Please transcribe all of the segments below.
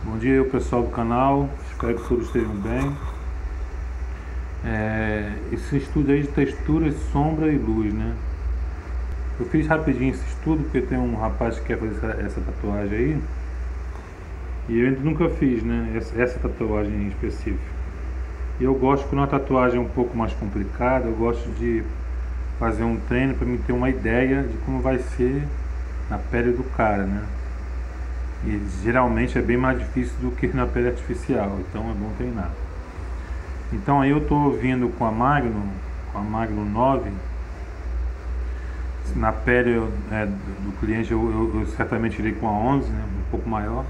Bom dia pessoal do canal, espero que todos estejam bem. Esse estudo aí de textura, sombra e luz, né? Eu fiz rapidinho esse estudo porque tem um rapaz que quer fazer essa tatuagem aí e eu ainda nunca fiz, né? Essa tatuagem em específico. E eu gosto, quando uma tatuagem é um pouco mais complicada, eu gosto de fazer um treino para me ter uma ideia de como vai ser na pele do cara, né? E geralmente é bem mais difícil do que na pele artificial, então é bom treinar. Então aí eu estou vindo com a Magnum 9. Na pele do cliente eu certamente irei com a 11, né, um pouco maior.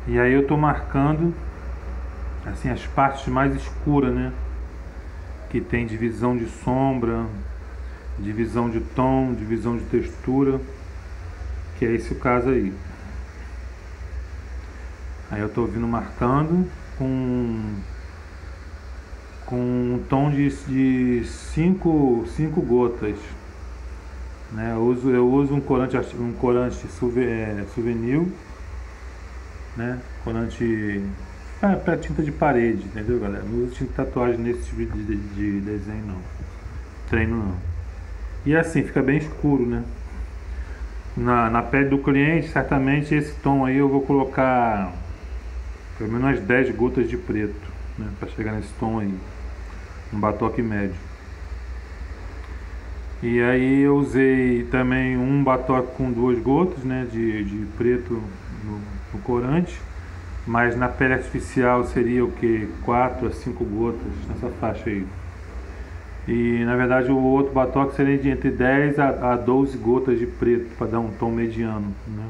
E aí eu estou marcando assim as partes mais escuras, né, que tem divisão de sombra, divisão de tom, divisão de textura, que é esse o caso aí. Aí eu estou vindo marcando com um tom de 5 gotas, né? Eu uso um corante souvenir, né? Corante para tinta de parede, entendeu, galera? Não uso tinta de tatuagem nesse tipo de desenho, não. Treino, não. E assim, fica bem escuro, né? Na pele do cliente, certamente esse tom aí eu vou colocar pelo menos umas 10 gotas de preto, né? Para chegar nesse tom aí. Um batoque médio. E aí eu usei também um batoque com 2 gotas, né, de preto no corante, mas na pele artificial seria o que? 4 a 5 gotas nessa faixa aí. E na verdade o outro batoque seria de entre 10 a 12 gotas de preto para dar um tom mediano, né?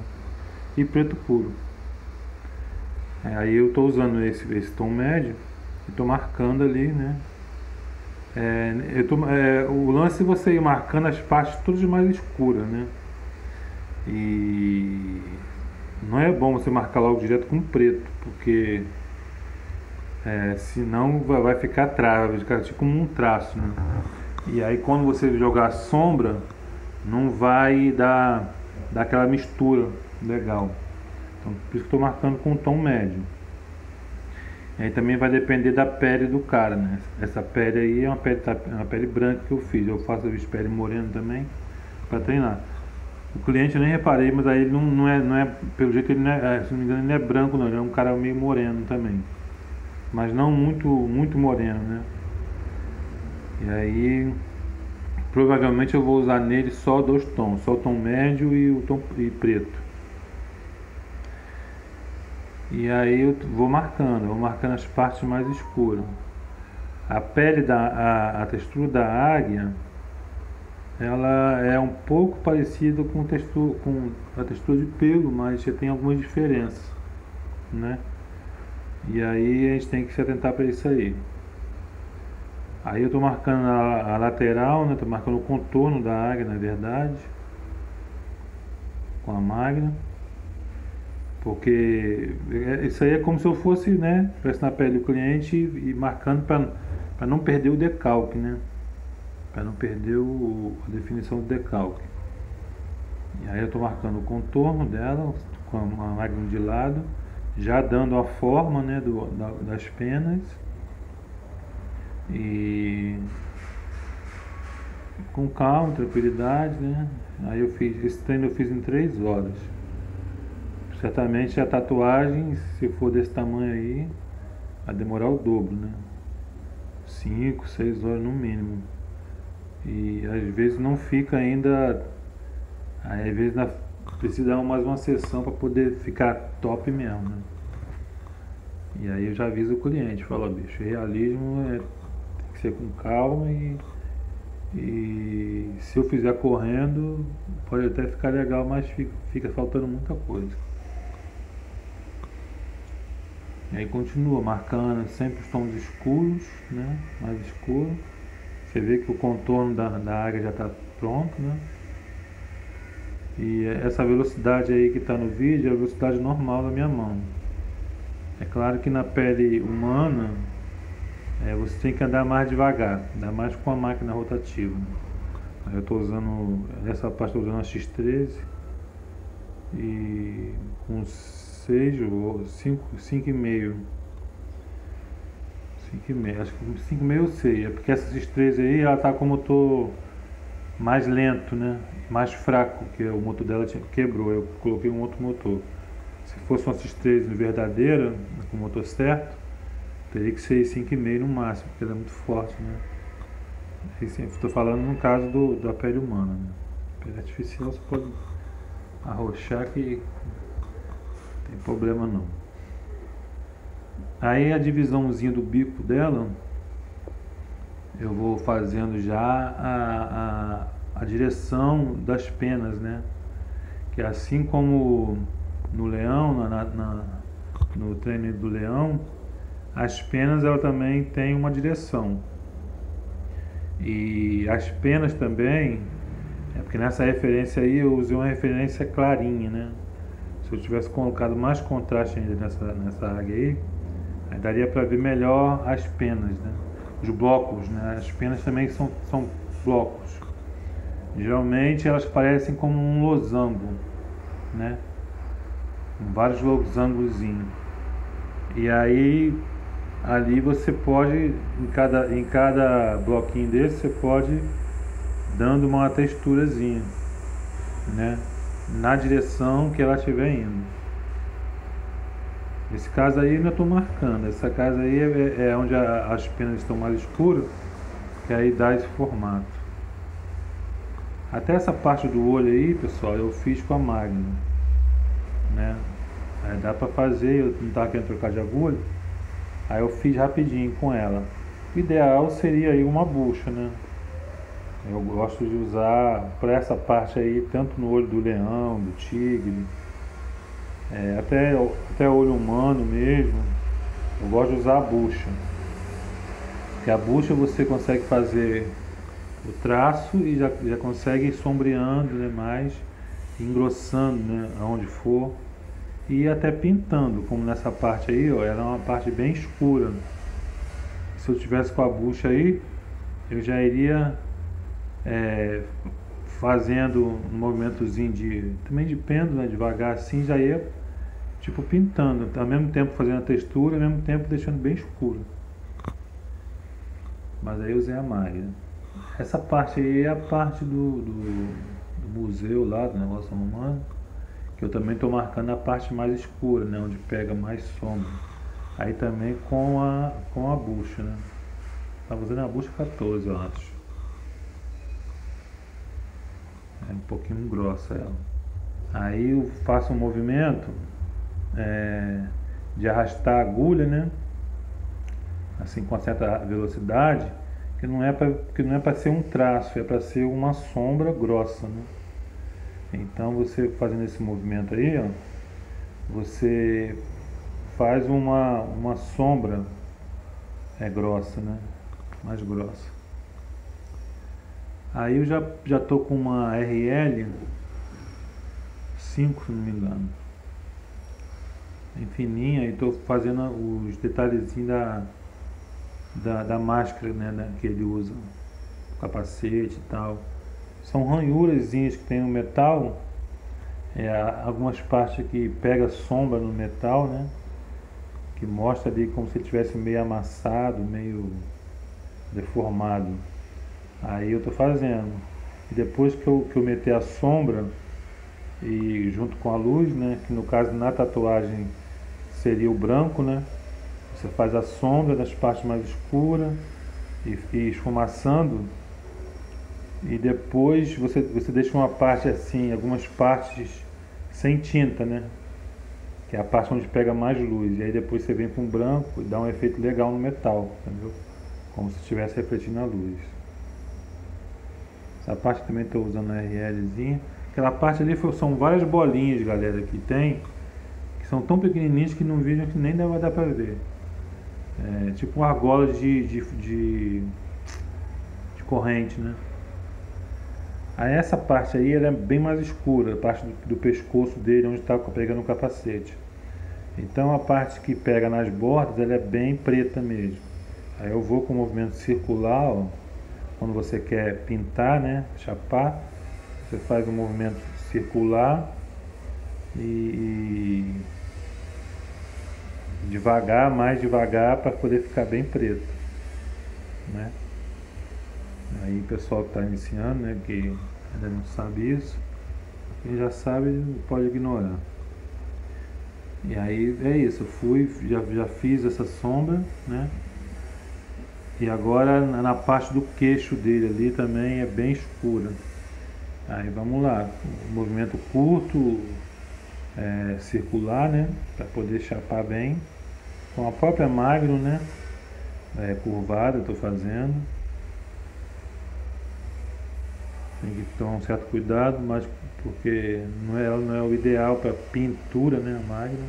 E preto puro. Aí eu estou usando esse tom médio e estou marcando ali, né? O lance é você ir marcando as partes todas mais escuras, né? E não é bom você marcar logo direto com preto, porque senão vai ficar vai ficar tipo como um traço, né? E aí quando você jogar a sombra, não vai dar aquela mistura legal. Então por isso que eu estou marcando com um tom médio. E aí também vai depender da pele do cara, né? Essa pele aí é uma pele branca que eu fiz. Eu faço a pele morena também para treinar. O cliente eu nem reparei, mas aí ele não é, pelo jeito ele não é, se não me engano, ele não é branco não, ele é um cara meio moreno também. Mas não muito moreno, né? E aí provavelmente eu vou usar nele só 2 tons, só o tom médio e o tom preto. E aí eu vou marcando as partes mais escuras. A pele a textura da águia, ela é um pouco parecida com a textura de pelo, mas já tem algumas diferenças, né? E aí a gente tem que se atentar para isso aí. Aí eu estou marcando a lateral, né? Estou marcando o contorno da águia, na verdade, com a Magna. Porque isso aí é como se eu fosse, né, estivesse na pele do cliente e marcando para não perder o decalque, né? Para não perder a definição do decalque. E aí eu estou marcando o contorno dela com a máquina de lado, já dando a forma, né, das penas. E com calma, tranquilidade, né? Aí esse treino eu fiz em 3 horas. Certamente a tatuagem, se for desse tamanho aí, vai demorar o dobro, né? 5, 6 horas no mínimo. E às vezes não fica ainda. Aí às vezes precisa dar mais uma sessão para poder ficar top mesmo, né? E aí eu já aviso o cliente, falo, bicho, realismo tem que ser com calma e se eu fizer correndo pode até ficar legal, mas fica faltando muita coisa. E aí continua marcando sempre os tons escuros, né? Mais escuro. Você vê que o contorno da área já está pronto, né? E essa velocidade aí que está no vídeo é a velocidade normal da minha mão. É claro que na pele humana você tem que andar mais devagar, ainda mais com a máquina rotativa. Aí eu estou usando, essa parte estou usando a X13 e com 6 ou 5,5. 5,5, acho que 5,5 ou 6. É porque essas estrelas aí, ela tá com o motor mais lento, né? Mais fraco, que o motor dela quebrou. Eu coloquei um outro motor. Se fosse uma X3 verdadeira, com o motor certo, teria que ser 5,5 no máximo, porque ela é muito forte, né? Estou falando no caso da pele humana, né? Pele artificial você pode arrochar que não tem problema não. Aí a divisãozinha do bico dela, eu vou fazendo já a direção das penas, né? Que assim como no leão, no treino do leão, as penas ela também tem uma direção. E as penas também, porque nessa referência aí eu usei uma referência clarinha, né? Se eu tivesse colocado mais contraste ainda nessa águia aí daria para ver melhor as penas, né? Os blocos, né? As penas também são blocos. Geralmente elas parecem como um losango, né? Com vários losangozinhos. E aí ali você pode, em cada bloquinho desse, você pode ir dando uma texturazinha, né? Na direção que ela estiver indo. Esse caso aí eu ainda estou marcando. Essa casa aí é onde as penas estão mais escuras, que aí dá esse formato. Até essa parte do olho aí, pessoal, eu fiz com a Magna, né? Aí dá pra fazer, eu não estava querendo trocar de agulha, aí eu fiz rapidinho com ela. O ideal seria aí uma bucha, né? Eu gosto de usar para essa parte aí, tanto no olho do leão, do tigre, até olho humano mesmo, eu gosto de usar a bucha. Porque a bucha você consegue fazer o traço e já consegue ir sombreando, né, mais, engrossando, né, aonde for. E até pintando, como nessa parte aí, ó, ela é uma parte bem escura. Se eu tivesse com a bucha aí, eu já iria fazendo um movimentozinho também de pêndulo, né, devagar assim, já ia tipo pintando, ao mesmo tempo fazendo a textura, ao mesmo tempo deixando bem escuro. Mas aí eu usei a malha. Essa parte aí é a parte do museu lá, do negócio romano, que eu também estou marcando a parte mais escura, né, onde pega mais sombra. Aí também com a bucha, né? Estava usando a bucha 14, eu acho. É um pouquinho grossa ela. Aí eu faço um movimento de arrastar a agulha, né? Assim com uma certa velocidade, que não é para ser um traço, é para ser uma sombra grossa, né? Então você fazendo esse movimento aí, ó, você faz uma sombra grossa, né? Mais grossa. Aí eu já tô com uma RL 5, se não me engano, bem fininha, e tô fazendo os detalhezinhos da máscara, né, que ele usa, o capacete e tal. São ranhurazinhas que tem no metal, algumas partes que pega sombra no metal, né, que mostra ali como se tivesse meio amassado, meio deformado. Aí eu tô fazendo. E depois que eu meter a sombra e junto com a luz, né, que no caso na tatuagem seria o branco, né, você faz a sombra das partes mais escuras e esfumaçando, e depois você deixa uma parte assim, algumas partes sem tinta, né, que é a parte onde pega mais luz, e aí depois você vem com o branco e dá um efeito legal no metal, entendeu? Como se estivesse refletindo a luz. Essa parte também estou usando a RLzinha. Aquela parte ali são várias bolinhas, galera, que tem, que são tão pequenininhas que no vídeo que nem vai dar para ver. É tipo uma argola de corrente, né? Aí essa parte aí ela é bem mais escura, a parte do pescoço dele, onde está pegando o capacete. Então a parte que pega nas bordas ela é bem preta mesmo. Aí eu vou com o movimento circular, ó, quando você quer pintar, né, chapar, você faz um movimento circular e devagar, mais devagar, para poder ficar bem preto, né? Aí o pessoal que está iniciando, né, que ainda não sabe isso, quem já sabe pode ignorar. E aí é isso, eu fui, já fiz essa sombra, né? E agora na parte do queixo dele ali também é bem escura. Aí vamos lá, movimento curto, circular, né? Para poder chapar bem. Com a própria magro, né? Curvada eu estou fazendo. Tem que tomar um certo cuidado, mas porque não é o ideal para pintura, né? A magro.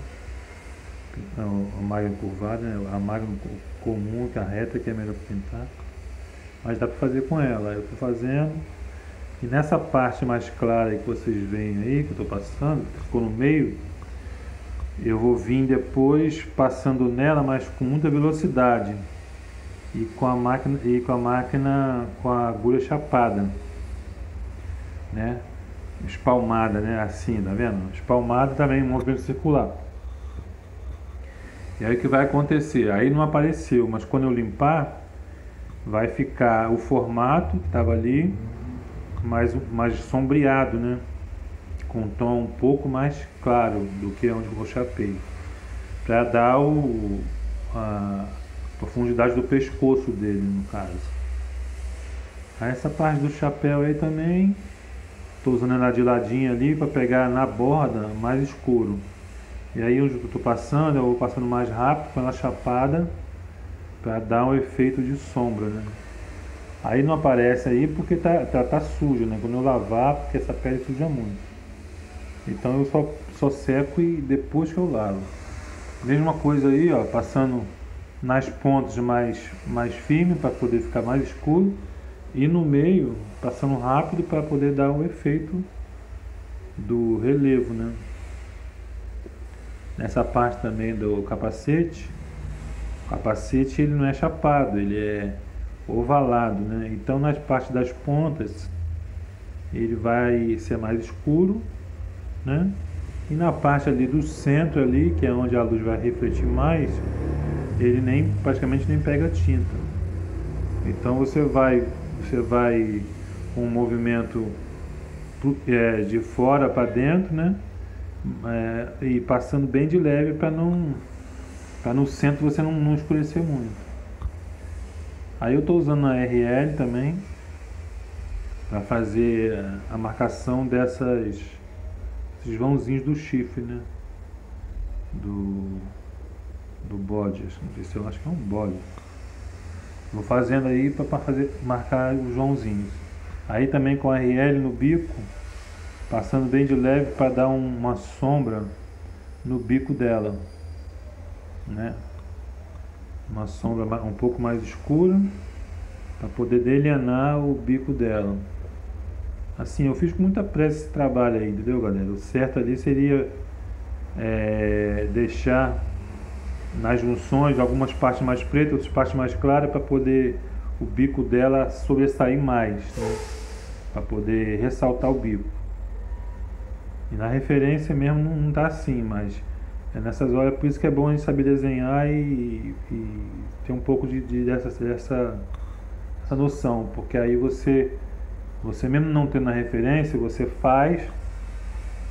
Não, a magro curvada, né? A magro comum, que é a reta, que é melhor para pintar. Mas dá para fazer com ela. Eu estou fazendo. E nessa parte mais clara que vocês veem aí, que eu estou passando, que ficou no meio, eu vou vir depois passando nela, mas com muita velocidade. E com a máquina com a agulha chapada, né? Espalmada, né? Assim, tá vendo? Espalmada também, movimento circular. E aí o que vai acontecer? Aí não apareceu, mas quando eu limpar, vai ficar o formato que estava ali, mais sombreado, né? Com um tom um pouco mais claro do que onde eu chapei, para dar a profundidade do pescoço dele, no caso. Aí essa parte do chapéu aí também estou usando ela de ladinho ali para pegar na borda mais escuro. E aí eu estou passando, eu vou passando mais rápido com ela chapada para dar um efeito de sombra, né? Aí não aparece aí porque tá sujo, né? Quando eu lavar, porque essa pele suja muito. Então eu só seco e depois que eu lavo. Mesma coisa aí, ó, passando nas pontas mais firme para poder ficar mais escuro. E no meio, passando rápido para poder dar o efeito do relevo, né? Nessa parte também do capacete, o capacete ele não é chapado, ele é ovalado, né? Então nas partes das pontas ele vai ser mais escuro, né? E na parte ali do centro ali, que é onde a luz vai refletir mais, ele praticamente nem pega tinta. Então você vai com um movimento de fora para dentro, né? E passando bem de leve para no centro você não escurecer muito. Aí eu estou usando a RL também para fazer a marcação esses vãozinhos do chifre, né? Do bode, eu acho que é um bode. Vou fazendo aí para marcar os vãozinhos. Aí também com a RL no bico, passando bem de leve para dar uma sombra no bico dela, né? Uma sombra um pouco mais escura para poder delinear o bico dela. Assim, eu fiz com muita pressa esse trabalho aí, entendeu, galera? O certo ali seria deixar nas junções algumas partes mais pretas, outras partes mais claras, para poder o bico dela sobressair mais, né? Para poder ressaltar o bico. E na referência mesmo não tá assim, mas nessas horas, por isso que é bom a gente saber desenhar e ter um pouco dessa noção, porque aí você mesmo não tendo a referência, você faz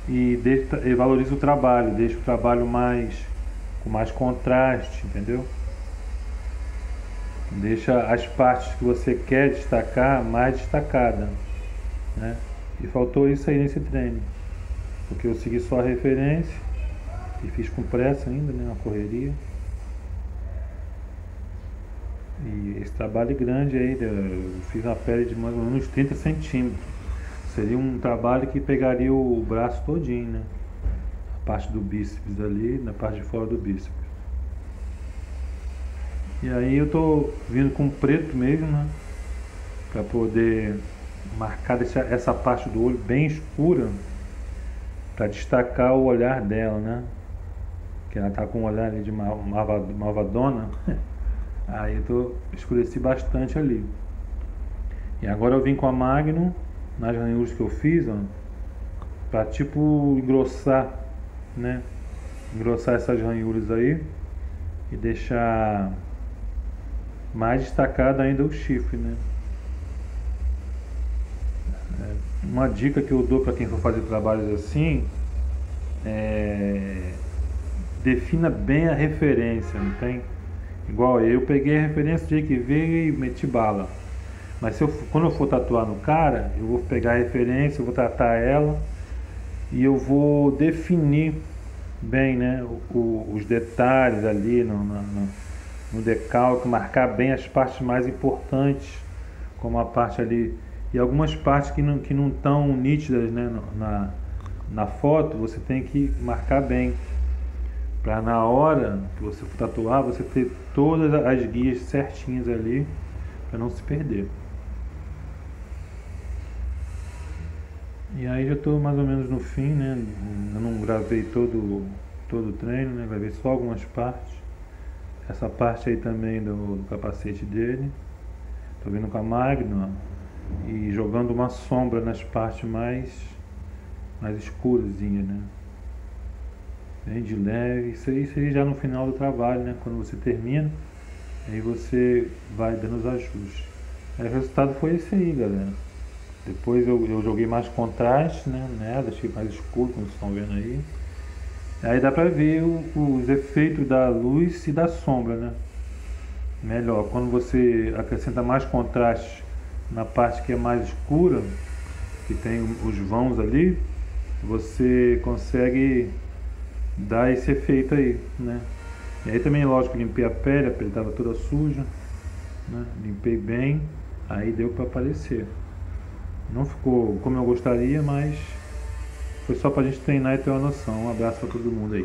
e valoriza o trabalho, deixa o trabalho com mais contraste, entendeu? Deixa as partes que você quer destacar mais destacada, né? E faltou isso aí nesse treino, porque eu segui só a referência e fiz com pressa ainda, né, na correria. E esse trabalho grande aí, eu fiz a pele de mais ou menos 30 centímetros. Seria um trabalho que pegaria o braço todinho, né? A parte do bíceps ali, na parte de fora do bíceps. E aí eu tô vindo com preto mesmo, né? Pra poder marcar essa parte do olho bem escura, para destacar o olhar dela, né? Que ela tá com um olhar ali de malvadona. Aí eu escureci bastante ali. E agora eu vim com a Magnum nas ranhuras que eu fiz, ó, pra tipo engrossar, né? Engrossar essas ranhuras aí, e deixar mais destacado ainda o chifre, né? Uma dica que eu dou para quem for fazer trabalhos assim é defina bem a referência, não tem? Igual eu peguei a referência de que veio e meti bala. Mas quando eu for tatuar no cara, eu vou pegar a referência, eu vou tratar ela e eu vou definir bem, né, os detalhes ali no decalque, marcar bem as partes mais importantes, como a parte ali, e algumas partes que não estão nítidas, né, na foto, você tem que marcar bem, para na hora que você for tatuar, você ter todas as guias certinhas ali, para não se perder. E aí já estou mais ou menos no fim, né? Eu não gravei todo o treino, né? Gravei só algumas partes. Essa parte aí também do capacete dele. Estou vindo com a Magno e jogando uma sombra nas partes mais escurazinhas, né? Bem de leve. Isso aí já no final do trabalho, né? Quando você termina, aí você vai dando os ajustes. Aí o resultado foi esse aí, galera. Depois eu joguei mais contraste, né? Deixei mais escuro, como vocês estão vendo aí. Aí dá pra ver os efeitos da luz e da sombra, né? Melhor, quando você acrescenta mais contraste na parte que é mais escura, que tem os vãos ali, você consegue dar esse efeito aí, né? E aí também, lógico, limpei a pele estava toda suja, né? Limpei bem, aí deu pra aparecer. Não ficou como eu gostaria, mas foi só pra gente treinar e ter uma noção. Um abraço pra todo mundo aí.